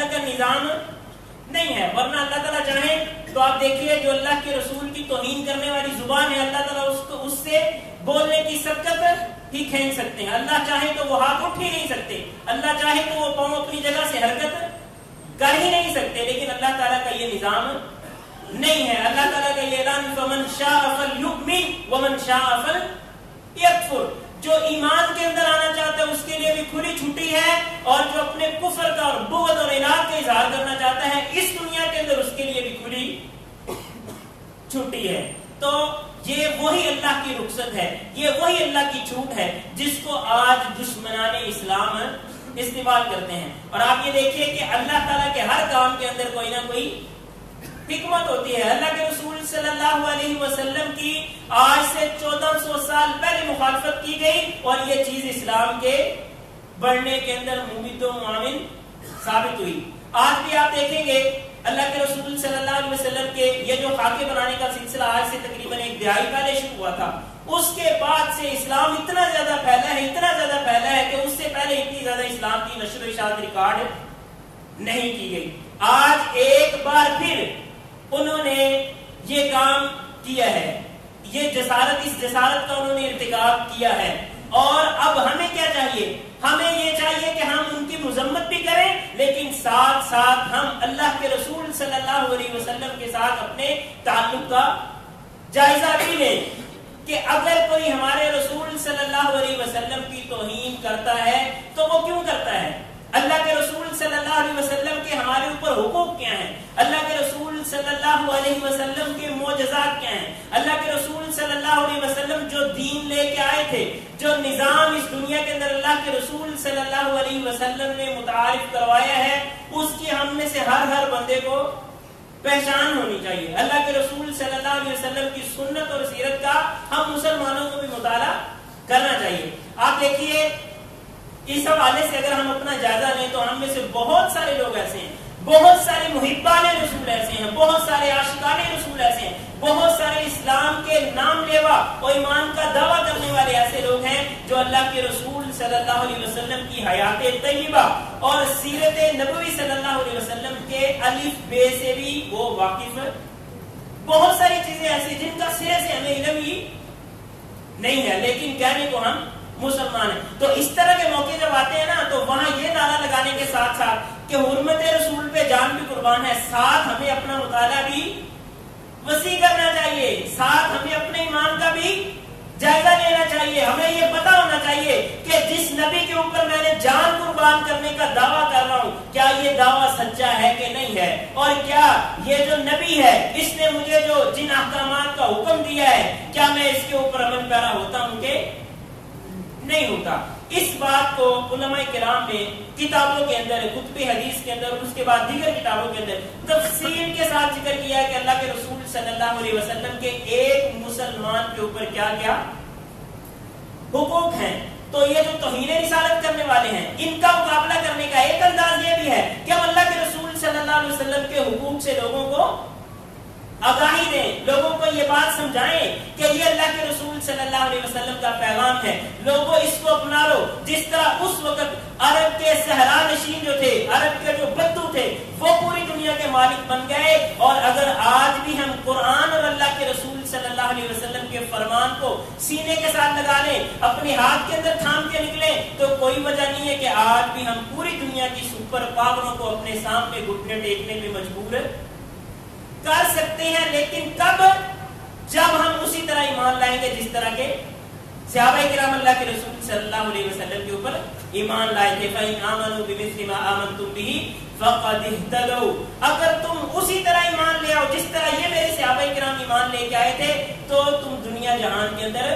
تعالیٰ کا نظام نہیں ہے. ورنہ اللہ تعالیٰ چاہے تو آپ دیکھیے جو اللہ کے رسول کی توہین کرنے والی زبان ہے, اللہ تعالیٰ اس سے بولنے کی سبقت ہی کھینچ سکتے ہیں. اللہ چاہے تو وہ ہاتھ اٹھ ہی نہیں سکتے, اللہ چاہے تو وہ پاؤں اپنی جگہ سے حرکت کر ہی نہیں سکتے. لیکن اللہ تعالیٰ کا یہ نظام نہیں ہے. اللہ تعالیٰ کا یہ اعلان فمن شاء فلیؤمن ومن شاء فلیکفر, جو ایمان کے اندر آنا چاہتا ہے اس کے لیے بھی کھلی چھٹی ہے, اور جو اپنے کفر کا اور بغض اور عناد کا اظہار کرنا چاہتا ہے اس دنیا کے اندر اس کے لیے بھی کھلی چھٹی ہے. تو یہ وہی اللہ کی رخصت ہے, یہ وہی اللہ کی چھوٹ ہے جس کو آج دشمنان اسلام استعمال کرتے ہیں. اور آپ یہ دیکھیے کہ اللہ تعالیٰ کے ہر کام کے اندر کوئی نہ کوئی حکمت ہوتی ہے. اللہ کے رسول صلی اللہ علیہ وسلم کی آج سے 1400 سال پہلے مخالفت کی گئی, اور یہ چیز اسلام کے بڑھنے کے اندر مفید و معاون ثابت ہوئی. آج بھی آپ دیکھیں گے اللہ کے رسول صلی اللہ علیہ وسلم کے یہ جو خاکے بنانے کا سلسلہ آج سے تقریباً 1 دہائی پہلے شروع ہوا تھا, اس کے بعد سے اسلام اتنا زیادہ پھیلا ہے, اتنا زیادہ پھیلا ہے کہ اس سے پہلے اتنی زیادہ اسلام کی نشر و اشاعت ریکارڈ نہیں کی گئی. آج ایک بار پھر انہوں نے یہ کام کیا ہے, یہ جسارت, اس جسارت کا انہوں نے ارتکاب کیا ہے. اور اب ہمیں کیا چاہیے؟ ہمیں یہ چاہیے کہ ہم ان کی مذمت بھی کریں, لیکن ساتھ ساتھ ہم اللہ کے رسول صلی اللہ علیہ وسلم کے ساتھ اپنے تعلق کا جائزہ بھی لیں کہ اگر کوئی ہمارے رسول صلی اللہ علیہ وسلم کی توہین کرتا ہے تو وہ کیوں کرتا ہے؟ اللہ کے رسول صلی اللہ علیہ وسلم کے ہمارے اوپر حقوق کیا ہیں؟ اللہ کے رسول صلی اللہ علیہ وسلم کے معجزات کیا ہیں؟ اللہ کے رسول صلی اللہ علیہ وسلم جو دین لے کے آئے تھے, جو نظام اس دنیا کے اندر اللہ کے رسول صلی اللہ علیہ وسلم نے متعارف کروایا ہے, اس کی ہم میں سے ہر بندے کو پہچان ہونی چاہیے. اللہ کے رسول صلی اللہ علیہ وسلم کی سنت اور سیرت کا ہم مسلمانوں کو بھی مطالعہ کرنا چاہیے. آپ دیکھیے اس حوالے سے اگر ہم اپنا جائزہ لیں تو ہم میں سے بہت سارے لوگ ایسے ہیں, بہت سارے محبان رسول ایسے ہیں, بہت سارے عاشقان رسول ایسے ہیں, بہت سارے اسلام کے نام لیوا اور ایمان کا دعویٰ کرنے والے ایسے لوگ ہیں جو اللہ کے رسول صلی اللہ علیہ وسلم کی حیات طیبہ اور سیرت نبوی صلی اللہ علیہ وسلم کے الف بے سے بھی وہ واقف. بہت ساری چیزیں ایسی جن کا سرے سے ہمیں علم ہی نہیں ہے, لیکن کہنے کو ہم مسلمان ہیں. تو اس طرح کے موقع جب آتے ہیں نا, تو وہاں یہ نعرہ لگانے کے ساتھ ساتھ کہ حرمت رسول پہ جان بھی قربان ہے, ساتھ ہمیں اپنا مطالعہ بھی وسیع کرنا چاہیے, ساتھ ہمیں اپنے ایمان کا بھی جائزہ لینا چاہیے. ہمیں یہ پتا ہونا چاہیے کہ جس نبی کے اوپر میں نے جان قربان کرنے کا دعویٰ کر رہا ہوں, کیا یہ دعویٰ سچا ہے کہ نہیں ہے, اور کیا یہ جو نبی ہے اس نے مجھے جو جن احکامات کا حکم دیا ہے کیا میں اس کے اوپر عمل پیرا ہوتا ہوں کہ نہیں ہوتا. اس بات کو علماء کرام نے کتابوں کے اندر, کتب حدیث کے اندر, اس کے بعد دیگر کتابوں کے اندر تفصیل کے ساتھ ذکر کیا ہے کہ اللہ کے رسول صلی اللہ علیہ وسلم کے ایک مسلمان کے اوپر کیا کیا حقوق ہیں. تو یہ جو توہین رسالت کرنے والے ہیں, ان کا مقابلہ کرنے کا ایک انداز یہ بھی ہے کہ ہم اللہ کے رسول صلی اللہ علیہ وسلم کے حقوق سے لوگوں کو آگاہی دیں, لوگوں کو یہ بات سمجھائیں کہ یہ اللہ کے رسول صلی اللہ علیہ وسلم کا پیغام ہے, لوگوں اس کو اپنا لو. جس طرح اس وقت عرب کے صحرا نشین جو تھے, عرب کے جو بدو تھے, وہ پوری دنیا کے مالک بن گئے, اور اگر آج بھی ہم قرآن اور اللہ کے رسول صلی اللہ علیہ وسلم کے فرمان کو سینے کے ساتھ لگا لیں, اپنے ہاتھ کے اندر تھام کے نکلیں, تو کوئی وجہ نہیں ہے کہ آج بھی ہم پوری دنیا کی سپر پاوروں کو اپنے سامنے گھٹنے ٹیکنے میں مجبور کر سکتے ہیں. لیکن کب؟ جب ہم اسی طرح ایمان لائیں گے جس طرح کے صحابہ کرام اللہ کے رسول صلی اللہ علیہ وسلم کے اوپر ایمان لائے تھے. فَإِنْ آمَنُوا بِمِثْلِ مَا آمَنْتُمْ بِهِ فَقَدِ اهْتَدَوْا. اگر تم اسی طرح ایمان لے آؤ جس طرح یہ میرے صحابہ کرام ایمان لے کے آئے تھے, تو تم دنیا جہان کے اندر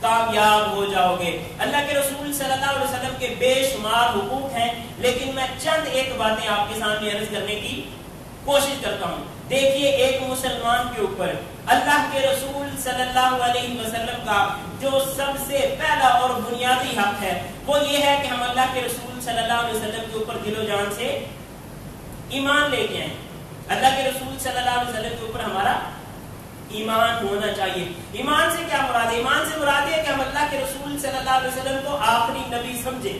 کامیاب ہو جاؤ گے. اللہ کے رسول صلی اللہ علیہ وسلم کے بے شمار حقوق ہیں, لیکن میں چند ایک باتیں آپ کے سامنے عرض کرنے کی کوشش کرتا ہوں. دیکھیے, ایک مسلمان کے اوپر اللہ کے رسول صلی اللہ علیہ وسلم کا جو سب سے پہلا اور بنیادی حق ہے وہ یہ ہے کہ ہم اللہ کے رسول صلی اللہ علیہ وسلم کے اوپر دل و جان سے ایمان لے کے آئیں. اللہ کے رسول صلی اللہ علیہ وسلم کے اوپر ہمارا ایمان ہونا چاہیے. ایمان سے کیا مراد ہے؟ ایمان سے مراد ہے کہ ہم اللہ کے رسول صلی اللہ علیہ وسلم کو آخری نبی سمجھیں.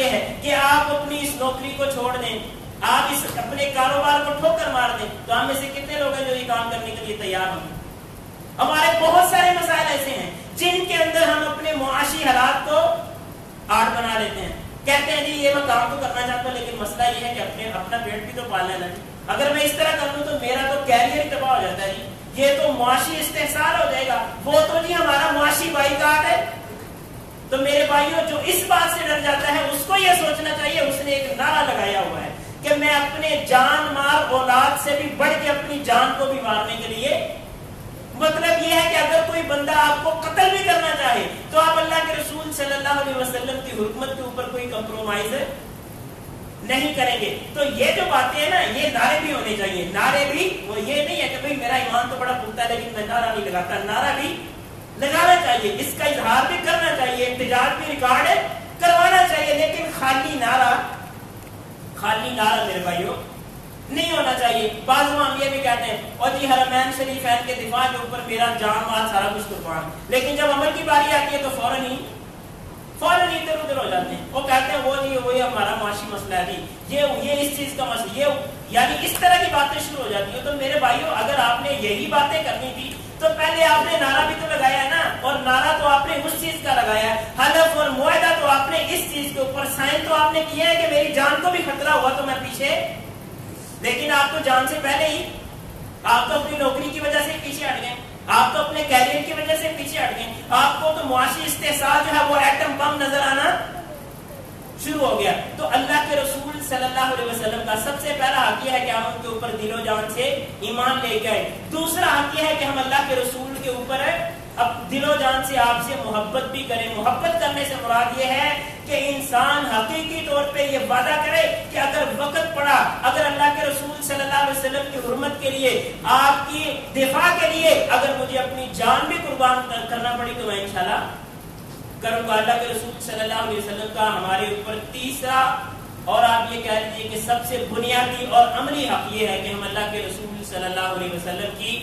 یہ ہے کہ آپ اپنی اس نوکری کو چھوڑ دیں, آپ اس اپنے کاروبار کو ٹھوکر مار دیں, تو ہم میں سے کتنے لوگ ہیں جو یہ کام کرنے کے لیے تیار ہیں؟ ہمارے بہت سارے مسائل ایسے ہیں جن کے اندر ہم اپنے معاشی حالات کو آڑ بنا لیتے ہیں, کہتے ہیں جی یہ میں کام تو کرنا چاہتا ہوں لیکن مسئلہ یہ ہے کہ اپنا پیٹ بھی تو پالنا ہے, اگر میں اس طرح کر لوں تو میرا تو کیریئر تباہ ہو جاتا ہے جی, یہ تو معاشی استحصال ہو جائے گا, وہ تو جی ہمارا معاشی بائیکاٹ ہے. تو میرے بھائیوں, جو اس بات سے ڈر جاتا ہے اس کو یہ سوچنا چاہیے, اس نے ایک نعرہ لگایا ہوا ہے کہ میں اپنے جان مار اولاد سے بھی بڑھ کے اپنی جان کو بھی مارنے کے لیے, مطلب یہ ہے کہ اگر کوئی بندہ آپ کو قتل بھی کرنا چاہے تو آپ اللہ کے رسول صلی اللہ علیہ وسلم کی حکمت کے اوپر کوئی کمپرومائز نہیں کریں گے. تو یہ جو باتیں ہیں نا, یہ نعرے بھی ہونے چاہیے. نعرے بھی وہ یہ نہیں ہے کہ بھئی میرا ایمان تو بڑا پختہ ہے لیکن میں نعرہ نہیں لگاتا, نعرہ بھی لگانا چاہیے, اس کا اظہار بھی کرنا چاہیے, احتجاج بھی ریکارڈ کروانا چاہیے, لیکن خالی نعرہ میرے بھائیوں نہیں ہونا چاہیے. بعض ہم یہ بھی کہتے ہیں اور جی حرمین شریفین کے دفاع کے اوپر میرا جان مال سارا کچھ قربان, لیکن جب عمل کی باری آتی ہے تو فوراً ہی ادھر ادھر ہو جاتے ہیں. وہ کہتے ہیں وہی ہمارا معاشی مسئلہ ہے جی, یہ اس چیز کا مسئلہ, یہ یعنی اس طرح کی باتیں شروع ہو جاتی ہیں. تو میرے بھائیوں, اگر آپ نے یہی باتیں کرنی تھی تو پہلے آپ نے نعرہ بھی تو لگایا ہے نا, اور نعرہ تو آپ نے اس چیز کا لگایا ہے, حلف اور معاہدہ تو آپ نے اس چیز کے اوپر, سائن تو آپ نے کیا ہے کہ میری جان کو بھی خطرہ ہوا تو میں پیچھے, لیکن آپ تو جان سے پہلے ہی, آپ تو اپنی نوکری کی وجہ سے پیچھے ہٹ گئے, آپ تو اپنے کیریئر کی وجہ سے پیچھے ہٹ گئے, آپ کو تو معاشی استحصال جو ہے وہ ایٹم بم نظر آنا شروع ہو گیا. تو اللہ کے رسول صلی اللہ علیہ وسلم کا سب سے پہلا حق یہ ہے کہ ہم ان کے اوپر دل و جان سے ایمان لے گئے. دوسرا حق یہ ہے کہ ہم اللہ کے رسول کے اوپر اب دل و جان سے آپ سے محبت بھی کریں. محبت کرنے سے مراد یہ ہے کہ انسان حقیقی طور پہ یہ وعدہ کرے کہ اگر وقت پڑا, اگر اللہ کے رسول صلی اللہ علیہ وسلم کی حرمت کے لیے, آپ کی دفاع کے لیے اگر مجھے اپنی جان بھی قربان کرنا پڑی تو میں انشاءاللہ کروں گا. اللہ کے رسول صلی اللہ علیہ وسلم کا ہمارے اوپر تیسرا اور آپ یہ کہہ لیجیے کہ سب سے بنیادی اور عملی حق یہ ہے کہ ہم اللہ کے رسول صلی اللہ علیہ وسلم کی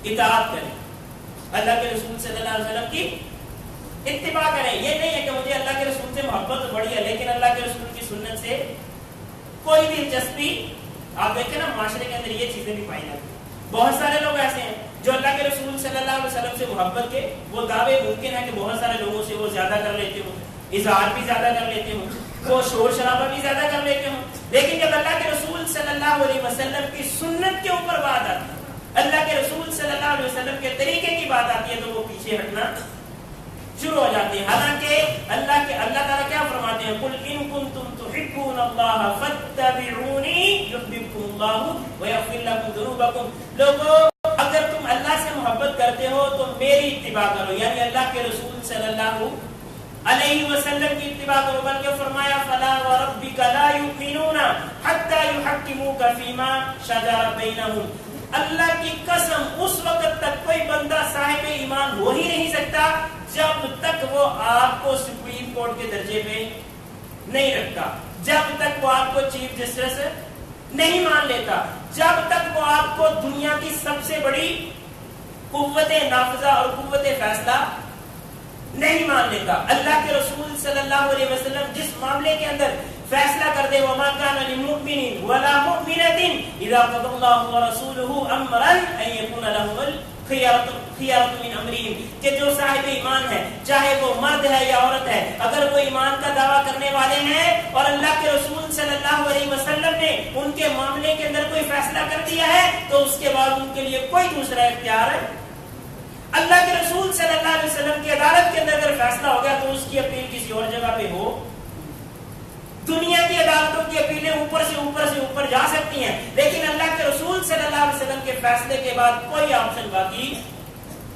اطاعت کریں, اللہ کے رسول صلی اللہ علیہ وسلم کی اتباع کریں. یہ نہیں ہے کہ مجھے اللہ کے رسول سے محبت بڑی ہے لیکن اللہ کے رسول کی سنت سے کوئی دلچسپی, آپ دیکھیں نا معاشرے کے اندر یہ چیزیں بھی پائی جاتی ہیں. بہت سارے لوگ ایسے ہیں جو اللہ کے رسول صلی اللہ علیہ وسلم سے محبت کے وہ دعوے ممکن ہے کہ بہت سارے لوگوں سے وہ زیادہ کر لیتے ہوں, اظہار بھی زیادہ کر لیتے ہوں, وہ شور شرابہ بھی زیادہ کر لیتے ہوں, لیکن جب اللہ کے رسول صلی اللہ علیہ وسلم کی سنت کے اوپر بات آتی ہے, اللہ کے رسول صلی اللہ علیہ وسلم کے طریقے کی بات آتی ہے تو وہ پیچھے ہٹنا شروع ہو جاتے ہیں. حالانکہ اللہ تعالیٰ کیا فرماتے ہیں, قل ان کنتم تحبون اللہ فاتبعونی یحببکم اللہ ویغفر لکم ذنوبکم. لوگو اگر تم اللہ سے محبت کرتے ہو تو میری اتباع کرو, یعنی اللہ کے رسول صلی اللہ علیہ وسلم کی اتباع کرو. بلکہ فرمایا فلا وربک لا یؤمنون حتی یحکموک فیما شجر بینہم. اللہ کی قسم اس وقت تک کوئی بندہ صاحب ایمان ہو ہی نہیں سکتا جب تک وہ آپ کو سپریم کورٹ کے درجے پہ نہیں رکھتا, جب تک وہ آپ کو چیف جسٹس نہیں مان لیتا, جب تک وہ آپ کو دنیا کی سب سے بڑی قوت نافذہ اور قوت فیصلہ نہیں مان لیتا. اللہ کے رسول صلی اللہ علیہ وسلم جس معاملے کے اندر فیصلہ کر دے, وما كان للمؤمن ولا مؤمنة اذا قضى الله ورسوله امرا ان يكون لهم الخيار من امرهم, کہ جو صاحب ایمان ہے چاہے وہ مرد ہے یا عورت ہے, اگر وہ ایمان کا دعویٰ کرنے والے ہیں اور اللہ کے رسول صلی اللہ علیہ وسلم نے ان کے معاملے کے اندر کوئی فیصلہ کر دیا ہے تو اس کے بعد ان کے لیے کوئی دوسرا اختیار ہے. اللہ کے رسول صلی اللہ علیہ وسلم کی عدالت کے اندر اگر فیصلہ ہو گیا تو اس کی اپیل کسی اور جگہ پہ ہو, دنیا کی عدالتوں کی اپیلیں اوپر سے اوپر جا سکتی ہیں, لیکن اللہ کے رسول صلی اللہ علیہ وسلم کے فیصلے کے بعد کوئی آپشن باقی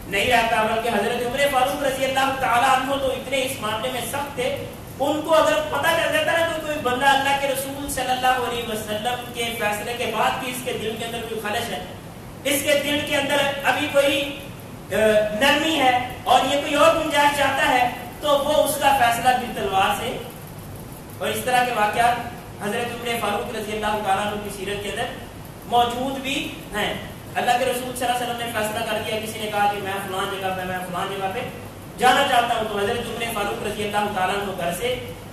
نہیں رہتا. بلکہ حضرت عمر فاروق رضی اللہ تعالیٰ عنہ تو اتنے اس معاملے میں سخت تھے, ان کو اگر پتہ چل جاتا ہے کہ کوئی بندہ اللہ کے رسول صلی اللہ علیہ وسلم کے فیصلے کے بعد بھی اس کے دل کے اندر کوئی خلش ہے, اس کے دل کے اندر ابھی کوئی نرمی ہے اور یہ کوئی اور گنجائش چاہتا ہے, تو وہ اس کا فیصلہ بھی تلوار سے. اور اس طرح کے واقعات حضرت عمر فاروق رضی اللہ تعالیٰ عنہ کی سیرت کے اندر موجود بھی ہیں. اللہ کے رسول صلی اللہ علیہ وسلم نے فیصلہ کر دیا, کسی نے کہا کہ میں فلان جگہ پہ جانا چاہتا ہوں, تو حضرت عمر فاروق رضی اللہ تعالیٰ عنہ گھر سے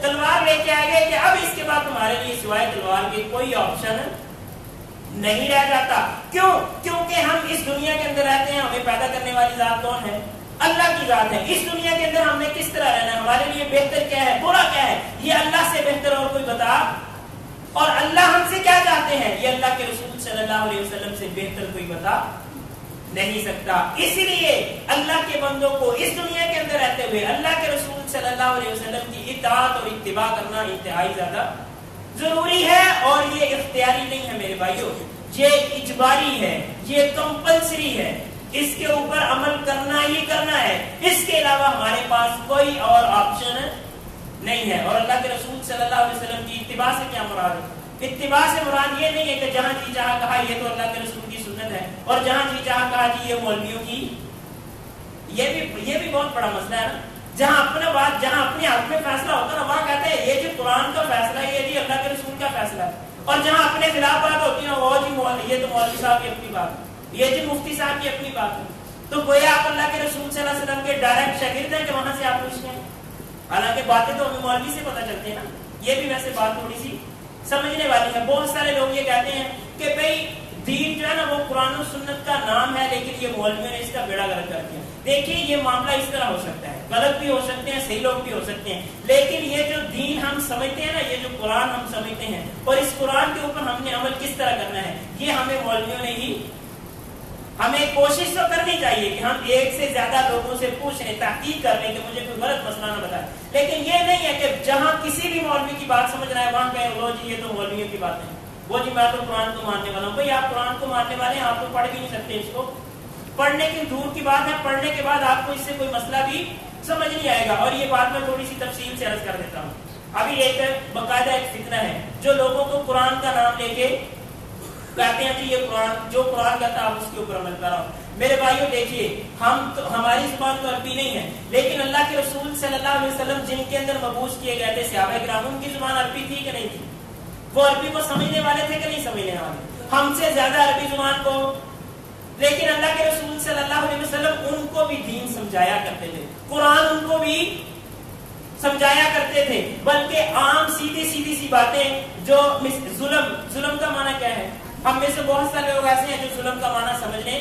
تلوار لے کے آ گئے کہ اب اس کے بعد تمہارے لیے سوائے تلوار کے کوئی آپشن نہیں رہ جاتا. کیوں؟ کیونکہ ہم اس دنیا کے اندر رہتے ہیں. ہمیں پیدا کرنے والی ذات کون ہے؟ اللہ کی ذات ہے. اس دنیا کے اندر ہم نے کس طرح رہنا ہے، ہمارے لیے بہتر کیا ہے، برا کیا ہے، یہ اللہ سے بہتر اور کوئی بتا. اور اللہ ہم سے کیا چاہتے ہیں، یہ اللہ کے رسول صلی اللہ علیہ وسلم سے بہتر کوئی بتا نہیں سکتا. اس لیے اللہ کے بندوں کو اس دنیا کے اندر رہتے ہوئے اللہ کے رسول صلی اللہ علیہ وسلم کی اطاعت اور اتباع کرنا انتہائی زیادہ ضروری ہے. اور یہ اختیاری نہیں ہے میرے بھائیوں، یہ اجباری ہے، یہ کمپلسری ہے. اس کے اوپر عمل کرنا ہی کرنا ہے. اس کے علاوہ ہمارے پاس کوئی اور آپشن نہیں ہے. اور اللہ کے رسول صلی اللہ علیہ وسلم کی اتباع سے کیا مراد ہے؟ اتباع سے مراد یہ نہیں ہے کہ جہاں جی چاہا کہا یہ تو اللہ کے رسول کی سنت ہے، اور جہاں جی چاہا کہا جی یہ مولویوں کی. یہ بھی بہت بڑا مسئلہ ہے نا. جہاں اپنے حق میں فیصلہ ہوتا ہے نا، وہاں کہتے ہیں یہ جو قرآن کا فیصلہ ہے، یہ جی اللہ کے رسول کا فیصلہ ہے. اور جہاں اپنے خلاف بات ہوتی ہے وہ جی یہ تو مولوی صاحب کی اپنی بات ہے، یہ جی مفتی صاحب کی اپنی بات ہے. تو گویا آپ اللہ کے رسول صلی اللہ علیہ وسلم کے ڈائریکٹ شاگرد ہیں کہ وہاں سے آپ پوچھتے ہیں. حالانکہ باتیں تو ہمیں مولوی سے پتہ چلتی ہیں نا. یہ بھی ویسے بات تھوڑی سی سمجھنے والی ہے. بہت سارے لوگ یہ کہتے ہیں کہ بھئی دین جو ہے نا وہ قرآن و سنت کا نام ہے، لیکن یہ مولویوں نے اس کا بیڑا غرق کر دیا. دیکھیے یہ معاملہ اس طرح ہو سکتا ہے، غلط بھی ہو سکتے ہیں، صحیح لوگ بھی ہو سکتے ہیں، لیکن یہ جو دین ہم سمجھتے ہیں نا، یہ جو قرآن ہم سمجھتے ہیں اور اس قرآن کے اوپر ہم نے عمل کس طرح کرنا ہے، یہ ہمیں مولویوں نے ہی ہمیں کوشش تو کرنی چاہیے کہ ہم ایک سے زیادہ لوگوں سے پوچھیں، تحقیق کر لیں کہ مجھے کوئی غلط مسئلہ نہ بتائے. لیکن یہ نہیں ہے کہ جہاں کسی بھی مولوی کی بات سمجھ رہا ہے وہاں کہیں وہ جی یہ تو مولویوں کی بات ہے، وہ جی میں تو قرآن کو ماننے والا ہوں. بھائی آپ قرآن کو ماننے والے ہیں، آپ تو پڑھ بھی نہیں سکتے اس کو. پڑھنے کی دور کی بات ہے، پڑھنے کے بعد آپ کو اس سے کوئی مسئلہ بھی سمجھ نہیں آئے گا. اور یہ بات میں تھوڑی سی تفصیل سے عرض کر دیتا ہوں. ابھی ایک باقاعدہ ایک فتنہ ہے جو لوگوں کو قرآن کا نام لے کے کہتے ہیں جی یہ قرآن جو قرآن کہتا ہے آپ اس کے اوپر عمل کرو. میرے بھائیوں دیکھیے ہماری زبان تو عربی نہیں ہے، لیکن اللہ کے رسول صلی اللہ علیہ وسلم جن کے اندر مبعوث کیے گئے تھے صحابہ کرام، ان کی زبان عربی تھی کہ نہیں تھی؟ وہ عربی کو سمجھنے والے تھے کہ نہیں سمجھنے والے؟ ہم سے زیادہ عربی زبان کو. لیکن اللہ کے رسول صلی اللہ علیہ وسلم ان کو بھی دین سمجھایا کرتے تھے، قرآن ان کو بھی سمجھایا کرتے تھے. بلکہ عام سیدھی سی باتیں جو ظلم کا معنی کیا ہے، ہم میں سے بہت سارے لوگ ایسے ہیں جو ظلم کا معنی سمجھنے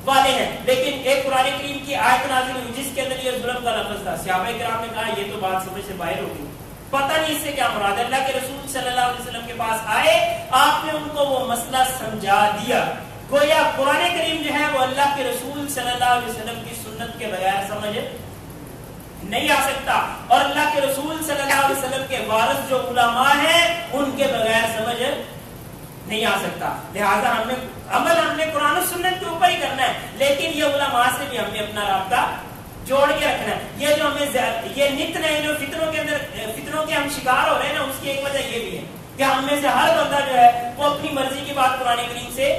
والے ہیں، لیکن ایک قرآن کریم کی آیت نازل ہوئی جس کے اندر یہ ظلم کا لفظ تھا. صحابہ کرام نے کہا یہ تو بات سمجھ سے باہر ہوگی، پتہ نہیں اس سے کیا مراد ہے. اللہ کے رسول صلی اللہ علیہ وسلم کے پاس آئے، آپ نے ان کو وہ مسئلہ سمجھا دیا. گویا قرآن کریم جو ہے وہ اللہ کے رسول صلی اللہ علیہ وسلم کی سنت کے بغیر سمجھ نہیں آ سکتا، اور اللہ کے رسول صلی اللہ علیہ وسلم کے وارث جو علماء ہیں ان کے بغیر سمجھ نہیں آ سکتا. لہذا ہم نے قرآن و سنت کے اوپر ہی کرنا ہے، لیکن یہ علماء سے بھی ہم نے اپنا رابطہ جوڑ کے رکھنا ہے. یہ جو ہمیں یہ نت نئے جو فطروں کے ہم شکار ہو رہے ہیں نا، اس کی ایک وجہ یہ بھی ہے کہ ہم میں سے ہر بندہ جو ہے وہ اپنی مرضی کی بات قرآن کریم سے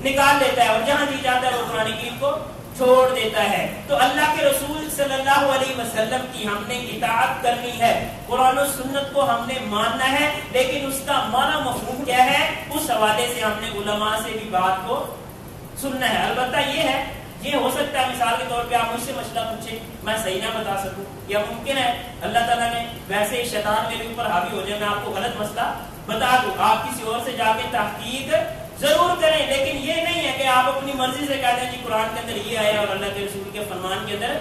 نکال لیتا ہے، اور جہاں جی جاتا ہے وہ قرآن کریم کو چھوڑ دیتا ہے. تو اللہ کے رسول صلی اللہ علیہ وسلم کی ہم نے اطاعت کرنی ہے، قرآن و سنت کو ہم نے ماننا ہے، لیکن اس کا معنی مفہوم کیا ہے اس حوالے سے ہم نے علماء سے بھی بات کو سننا ہے. البتہ یہ ہو سکتا ہے مثال کے طور پہ آپ مجھ سے مسئلہ پوچھیں، میں صحیح نہ بتا سکوں، یا ممکن ہے اللہ تعالیٰ نے ویسے ہی شیطان میرے اوپر حاوی ہو جائے، میں آپ کو غلط مسئلہ بتا دوں. آپ کسی اور سے جا کے تحقیق ضرور کریں، لیکن یہ نہیں ہے کہ آپ اپنی مرضی سے کہتے ہیں جی قرآن کے اندر یہ آیا اور اللہ کے رسول کے فرمان کے اندر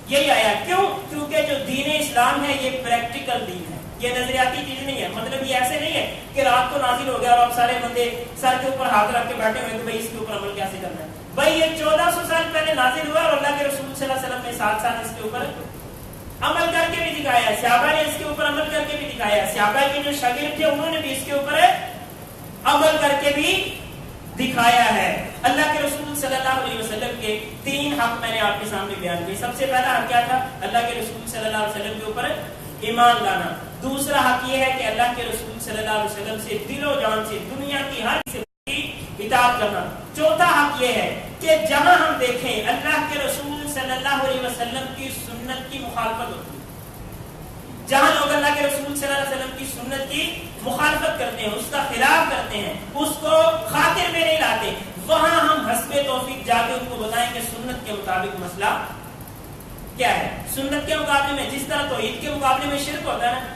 یہی آیا. کیوں؟ کیونکہ جو دین اسلام ہے یہ پریکٹیکل دین ہے، یہ نظریاتی چیز نہیں ہے. مطلب یہ ایسے نہیں ہے کہ رات کو نازل ہو گیا اور اب سارے بندے سر کے اوپر ہاتھ رکھ کے بیٹھے ہوئے کہ بھائی اس کے اوپر عمل کیسے کرنا ہے. بھائی یہ 1400 سال پہلے نازل ہوا اور اللہ کے رسول صلی اللہ علیہ وسلم نے ساتھ ساتھ اس کے اوپر عمل کر کے بھی دکھایا، صحابہ نے اس کے اوپر عمل کر کے بھی دکھایا، صحابہ کے جو شاگرد تھے انہوں نے بھی اس کے اوپر عمل کر کے بھی دکھایا ہے. اللہ کے رسول صلی اللہ علیہ وسلم کے 3 حق میں نے آپ کے سامنے بیان کیے. سب سے پہلا حق کیا تھا؟ اللہ کے رسول صلی اللہ علیہ وسلم کے اوپر ایمان لانا. دوسرا حق یہ ہے کہ اللہ کے رسول صلی اللہ علیہ وسلم سے دل و جان سے دنیا کی ہر سے اطاعت کرنا. چوتھا حق یہ ہے کہ جہاں ہم دیکھیں اللہ کے رسول صلی اللہ علیہ وسلم کی سنت کی مخالفت ہوتی ہے، جہاں لوگ اللہ کے رسول صلی اللہ علیہ وسلم کی سنت کی مخالفت کرتے ہیں، اس کا خلاف کرتے ہیں، اس کو خاطر میں نہیں لاتے، وہاں ہم حسب توفیق جا کے ان کو بتائیں کہ سنت کے مطابق مسئلہ کیا ہے. سنت کے مقابلے میں جس طرح توحید کے مقابلے میں شرک ہوتا ہے نا،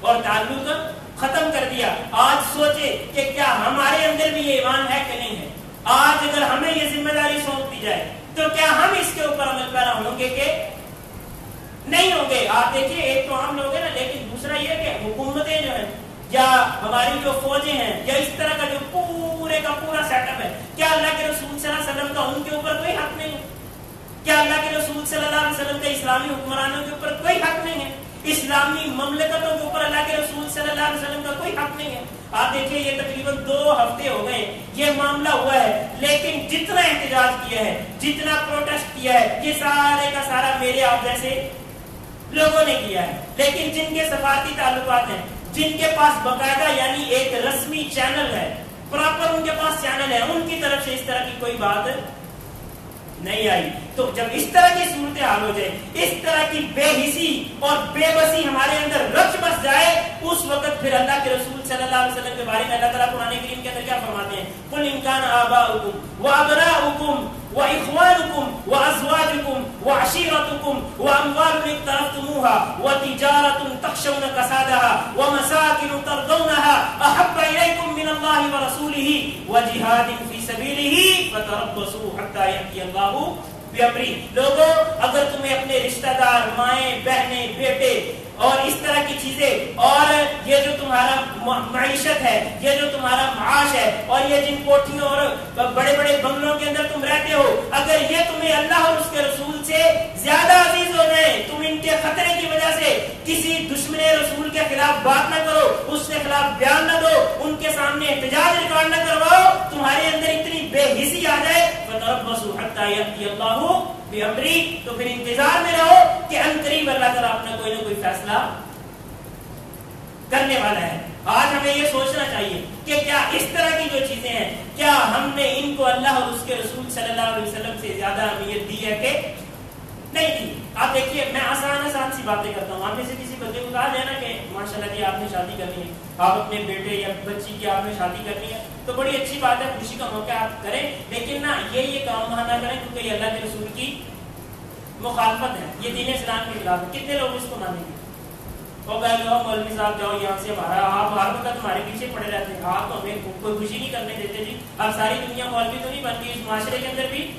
اور تعلق ختم کر دیا. آج سوچے کہ کیا ہمارے اندر بھی یہ ایمان ہے کہ نہیں ہے. آج اگر ہمیں یہ ذمہ داری سونپ دی جائے تو کیا ہم اس کے اوپر عمل پیرا ہوں گے کہ نہیں ہوں گے. آپ دیکھیے ایک تو ہم لوگ ہیں نا, لیکن دوسرا یہ کہ حکومتیں جو ہیں یا ہماری جو فوجیں ہیں یا اس طرح کا جو پورے کا پورا سیٹ اپ ہے, کیا اللہ کے رسول صلی اللہ علیہ وسلم کا ان کے اوپر کوئی حق نہیں ہے؟ کیا اللہ کے رسول صلی اللہ علیہ وسلم کا اسلامی حکمرانوں کے اوپر کوئی حق نہیں ہے؟ اسلامی مملکتوں کے اوپر اللہ کے رسول صلی اللہ علیہ وسلم کا کوئی حق نہیں ہے؟ آپ دیکھیے یہ تقریباً 2 ہفتے ہو گئے یہ معاملہ ہوا ہے, لیکن جتنا احتجاج کیا ہے, جتنا پروٹیسٹ کیا ہے, یہ سارے کا سارا میرے آپ جیسے لوگوں نے کیا ہے. لیکن جن کے سفارتی تعلقات ہیں, جن کے پاس باقاعدہ یعنی ایک رسمی چینل ہے, پراپر ان کے پاس چینل ہے, ان کی طرف سے اس طرح کی کوئی بات نہیں آئی. تو جب اس طرح کی صورتحال ہو جائے, اس طرح کی بے حسی اور بے بسی ہمارے اندر رچ بس جائے, اس وقت پھر اللہ کے رسول صلی اللہ علیہ وسلم کے بارے میں اللہ تعالیٰ قرآن کریم کے اندر کیا فرماتے ہیں؟ قل ان کان آباؤکم وابناؤکم واخوانکم وازواجکم وعشیرتکم واموال اقترفتموها وتجارة تخشون کسادها ومساکن ترضونها احب الیکم من اللہ ورسولہ وجہاد فی سبیلہ فتربصوا حتی یأتی اللہ بأمرہ. لوگوں, اگر تمہیں اپنے رشتہ دار, مائیں بہنیں بیٹے اور اس طرح کی چیزیں, اور یہ جو تمہارا معیشت ہے, یہ جو تمہارا معاش ہے, اور یہ جن کوٹھیوں اور بڑے بڑے بنگلوں کے اندر تم رہتے ہو, اگر یہ تمہیں اللہ اور اس کے رسول سے زیادہ عزیز ہو جائے, تم ان کے خطرے کی وجہ سے کسی دشمن رسول کے خلاف بات نہ کرو, اس کے خلاف بیان نہ دو, ان کے سامنے احتجاج ریکارڈ نہ کرواؤ, تمہارے اندر اتنی بے حسی آ جائے, فتربصوا حتی یأتی اللہ بأمرہ, تو پھر انتظار میں رہو کہ عنقریب اللہ تعالیٰ اپنا کوئی نہ کوئی فیصلہ کرنے والا ہے. آج ہمیں یہ سوچنا چاہیے کہ کیا اس طرح کی جو چیزیں ہیں, کیا ہم نے ان کو اللہ اور اس کے رسول صلی اللہ علیہ وسلم سے زیادہ اہمیت دی ہے کہ نہیں دی. آپ دیکھیے میں آسان سی باتیں کرتا ہوں. آپ میں سے کسی بندے کو کہا جائے نا کہ ماشاءاللہ جی آپ نے شادی کرنی ہے, آپ اپنے بیٹے یا بچی کی آپ نے شادی کرنی ہے, تو بڑی اچھی بات ہے, خوشی کا موقع آپ کریں, لیکن نا یہ کام وہاں نہ کریں کیونکہ یہ اللہ کے رسول کی مخالفت ہے, یہ دین اسلام کے خلاف ہے. کتنے لوگ اس کو مانیں گے؟ وہ کہہ لو مولوی صاحب جاؤ یہاں سے, ہمارا آپ ہر وقت تمہارے پیچھے پڑے رہتے ہیں, آپ تو ہمیں کوئی خوشی نہیں کرنے دیتے جی. اب ساری دنیا مولوی تو نہیں بن گئی اس معاشرے کے اندر بھی,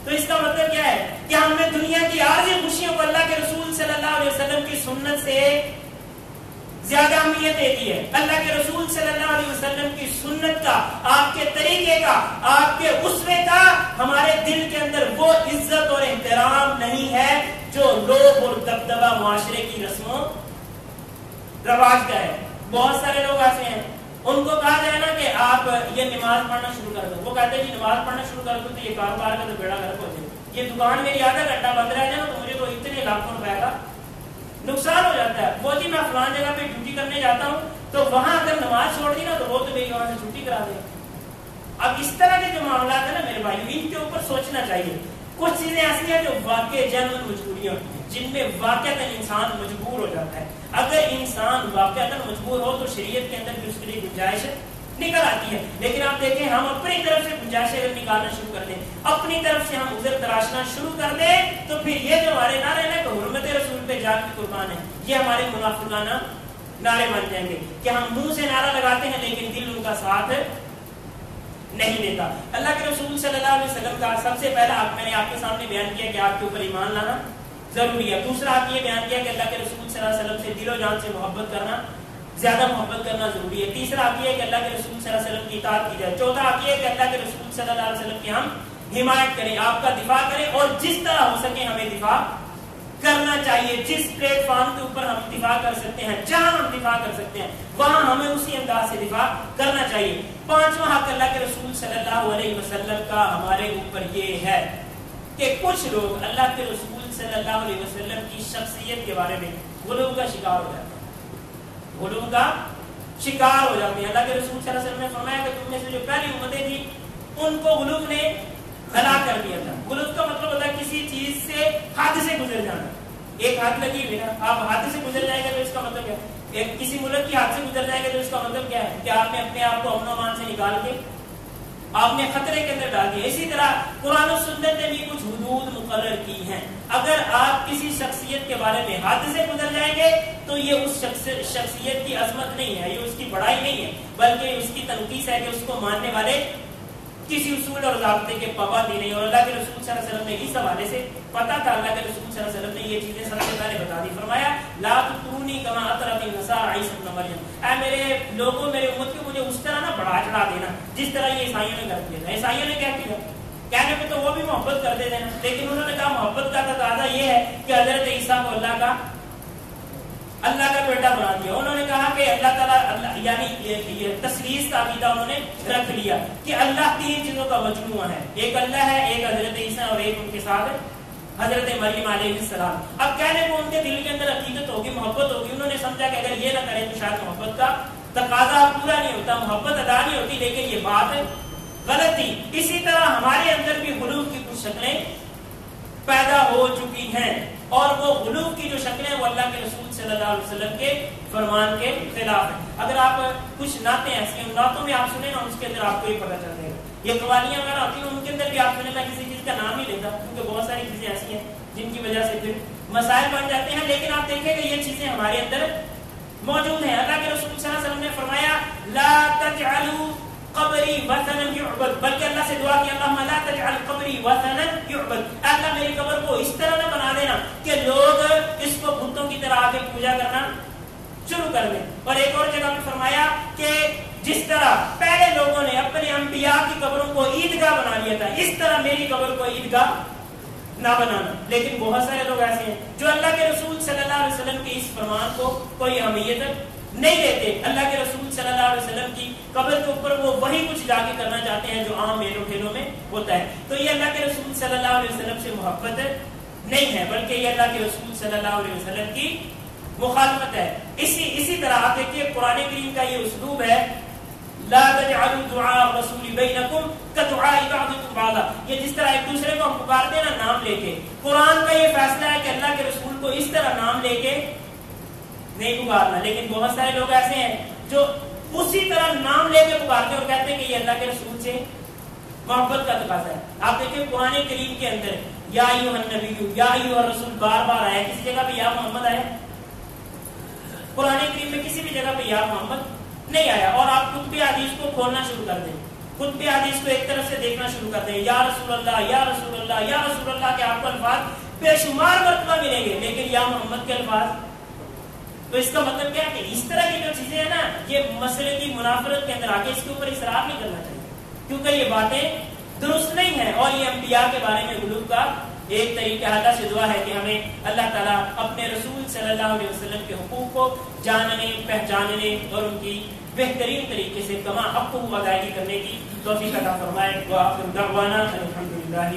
تو اس کا مطلب کیا ہے کہ ہم نے دنیا کی عارضی خوشیوں کو اللہ کے رسول صلی اللہ علیہ وسلم کی سنت سے زیادہ اہمیت دے دی ہے. اللہ کے رسول صلی اللہ علیہ وسلم کی سنت کا, آپ کے طریقے کا, آپ کے اسوے کا ہمارے دل کے اندر وہ عزت اور احترام نہیں ہے جو لوگ اور دبدبہ معاشرے کی رسم و رواج کا ہے. بہت سارے لوگ ایسے ہیں, ان کو کہا جائے نا کہ آپ یہ نماز پڑھنا شروع کر دو, وہ کہتے ہیں جی نماز پڑھنا شروع کر دو تو یہ کاروبار کا تو بیڑا گرک ہو جائے, یہ دکان میری آدھا گھنٹہ بند رہ جائے نا تو مجھے تو اتنے لاکھوں روپے کا نقصان ہو جاتا ہے. وہ جی میں فلان جگہ پہ ڈیوٹی کرنے جاتا ہوں تو وہاں اگر نماز چھوڑ دی نا تو وہ تو میری وہاں سے چھٹی کرا دے. اب اس طرح کے جو معاملات ہیں نا میرے بھائی, ان کے اوپر سوچنا چاہیے. کچھ چیزیں ایسی ہیں جو واقع جنون مجبوریاں ہوتی ہیں, جن میں واقعتاً انسان مجبور ہو جاتا ہے. اگر انسان واقعتاً مجبور ہو تو شریعت کے اندر بھی اس کے لیے گنجائش نکل آتی ہے. لیکن آپ دیکھیں ہم اپنی طرف سے گنجائش اگر نکالنا شروع کر دیں, اپنی طرف سے ہم عذر تراشنا شروع کر دیں, تو پھر یہ جو ہمارے نعرے نا کہ حرمت رسول پہ جان کی قربان ہے, یہ ہمارے منافقانہ نعرے بن جائیں گے کہ ہم منہ سے نعرہ لگاتے ہیں لیکن دل ان کا ساتھ نہیں دیتا. اللہ کے رسول صلی اللہ علیہ وسلم کا سب سے پہلا حق میں نے آپ کے سامنے بیان کیا کہ آپ کے اوپر ایمان لانا ضروری ہے. دوسرا حق یہ بیان کیا کہ اللہ کے رسول صلی اللہ علیہ وسلم سے دل و جان سے محبت کرنا, زیادہ محبت کرنا ضروری ہے. تیسرا حق یہ ہے کہ اللہ کے رسول صلی اللہ علیہ وسلم کی اطاعت کی جائے. چوتھا حق یہ ہے کہ اللہ کے رسول صلی اللہ علیہ وسلم کی ہم حمایت کریں, آپ کا دفاع کریں, اور جس طرح ہو سکے ہمیں دفاع کرنا چاہیے. جس پلیٹ فارم کے اوپر ہم دفاع کر سکتے ہیں, جہاں ہم دفاع کر سکتے ہیں, وہاں ہمیں اسی انداز سے دفاع کرنا چاہیے. پانچواں حق اللہ کے رسول صلی اللہ علیہ وسلم کا ہمارے اوپر یہ ہے کہ کچھ لوگ اللہ کے رسول صلی اللہ علیہ وسلم کی شخصیت کے بارے میں غلو کا شکار ہو جاتے ہیں, غلو کا شکار ہو جاتے ہیں. اللہ کے رسول صلی اللہ علیہ وسلم نے فرمایا کہ تم میں سے جو پہلی امتیں تھیں ان کو غلو نے ہلاک کر دیا تھا. غلو کا مطلب ہوتا ہے کسی چیز سے حد سے گزر جانا. ایک حد لگی ہوئی نا, آپ حد سے گزر جائیں گے تو اس کا مطلب کیا ہے؟ کسی ملک کی حد سے گزر جائیں گے تو اس کا مطلب کیا ہے کہ آپ نے اپنے آپ کو امن و امان سے نکال کے آپ نے خطرے کے اندر ڈال دیا. اسی طرح قرآن و سنت نے بھی کچھ حدود مقرر کی ہیں. اگر آپ کسی شخصیت کے بارے میں حد سے گزر جائیں گے تو یہ اس شخصیت کی عظمت نہیں ہے, یہ اس کی بڑائی نہیں ہے, بلکہ اس کی تنقیص ہے کہ اس کو ماننے والے کسی اصول اور ضابطے کے پابندی نہیں. اور اللہ کے رسول صلی اللہ علیہ وسلم نے اس حوالے سے پتا تھا, اللہ کے رسول صلی اللہ علیہ وسلم نے یہ چیزیں سب سے پہلے بتا دی. فرمایا لا تطرونی کما اطرت النصارى عیسی ابن مریم, اے میرے لوگوں, میرے امت کو مجھے اس طرح نہ بڑھا چڑھا دینا جس طرح یہ عیسائیوں نے کر دیا تھا. عیسائیوں نے کیا کیا, کہنے پہ تو وہ بھی محبت کرتے تھے, لیکن انہوں نے کہا محبت کا تقاضا یہ ہے کہ حضرت عیسیٰ کو اللہ کا بیٹا بنا دیا. انہوں نے کہا کہ اللہ تعالیٰ یعنی تثلیث کا عقیدہ انہوں نے رکھ لیا کہ اللہ تین چیزوں کا مجموعہ ہے, ایک اللہ ہے, ایک حضرت عیسیٰ اور ایک ان کے ساتھ حضرت مریم علیہ السلام. اب کہنے کو ان کے دل کے اندر عقیدت ہوگی, محبت ہوگی, انہوں نے سمجھا کہ اگر یہ نہ کرے تو شاید محبت کا تقاضا پورا نہیں ہوتا, محبت ادا نہیں ہوتی, لیکن یہ بات غلط تھی. اسی طرح ہمارے اندر بھی غلو کی کچھ شکلیں پیدا ہو چکی ہیں, اور وہ غلو کی جو شکلیں وہ اللہ کے رسول صلی اللہ علیہ وسلم کے فرمان کے خلاف ہیں. اگر آپ کچھ نعتیں ایسی ہیں, نعتوں میں آپ سنیں نا, اس کے اندر آپ کو یہ پتہ چل جائے گا. یہ قوالیاں وغیرہ ہوتی ہیں, ان کے اندر بھی آپ سنیں, میں کسی چیز کا نام نہیں لیتا کیونکہ بہت ساری چیزیں ایسی ہیں جن کی وجہ سے پھر مسائل بن جاتے ہیں, لیکن آپ دیکھیں کہ یہ چیزیں ہمارے اندر موجود ہیں. اللہ کے رسول صلی اللہ علیہ وسلم نے فرمایا لا تجعلوا قبری وثنا یعبد, بلکہ اللہ سے دعا کی اللہم لا تجعل قبری وثنا یعبد, اللہ میری قبر کو اس طرح نہ بنا دینا کہ لوگ اس کو بتوں کی طرح آگے پوجا کرنا شروع کر دیں. اور ایک اور جگہ پہ فرمایا کہ جس طرح پہلے لوگوں نے اپنے انبیاء کی قبروں کو عیدگاہ بنا لیا تھا, اس طرح میری قبر کو عیدگاہ نہ بنانا. لیکن بہت سارے لوگ ایسے ہیں جو اللہ کے رسول صلی اللہ علیہ وسلم کے اس فرمان کو کوئی اہمیت نہیں دیتے. اللہ کے رسول صلی اللہ علیہ وسلم کی قبر کے اوپر وہ وہی کچھ جا کے کرنا چاہتے ہیں جو عام میلوں ٹھیلوں میں ہوتا ہے. تو یہ اللہ کے رسول صلی اللہ علیہ وسلم سے محبت نہیں ہے, بلکہ یہ اللہ کے رسول صلی اللہ علیہ وسلم کی مخالفت ہے. اسی طرح آپ دیکھیے قرآن کریم کا یہ اسلوب ہے, لا تجعلوا دعاء الرسول بینکم کدعاء بعضکم بعضا, یہ جس طرح ایک دوسرے کو ہم پکارتے ہیں نا نام لے کے, قرآن کا یہ فیصلہ ہے کہ اللہ کے رسول کو اس طرح نام لے کے نہیں پکارنا. لیکن بہت سارے لوگ ایسے ہیں جو اسی طرح نام لے کے پکارتے ہیں اور کہتے ہیں کہ یہ اللہ کے رسول سے محبت کا تقاضا ہے. آپ دیکھیں قرآن کریم کے اندر یا ایھا النبی یا ایھا الرسول بار بار آیا, کسی جگہ پہ یا محمد آیا, قرآن کریم میں کسی بھی جگہ پہ یا محمد نہیں آیا. اور آپ کتب حدیث کو کھولنا شروع کر دیں, کتب حدیث کو ایک طرف سے دیکھنا شروع کر دیں, یا رسول اللہ یا رسول اللہ یا رسول اللہ کے آپ کو الفاظ بے شمار مرتبہ ملیں گے, لیکن یا محمد کے الفاظ. تو اس کا مطلب کیا ہے کہ اس طرح کی جو چیزیں ہیں نا, یہ مسئلے کی منافرت کے اندر آ کے اس کے اوپر اصرار نہیں کرنا چاہیے, کیونکہ یہ باتیں درست نہیں ہیں. اور یہ انبیاء کے بارے میں غلو کا ایک طریقہ. اللہ سے دعا ہے کہ ہمیں اللہ تعالیٰ اپنے رسول صلی اللہ علیہ وسلم کے حقوق کو جاننے, پہچاننے اور ان کی بہترین طریقے سے کما حق کو ادائیگی کرنے کی توفیق عطا فرمائے. وآخر دعوانا الحمدللہ.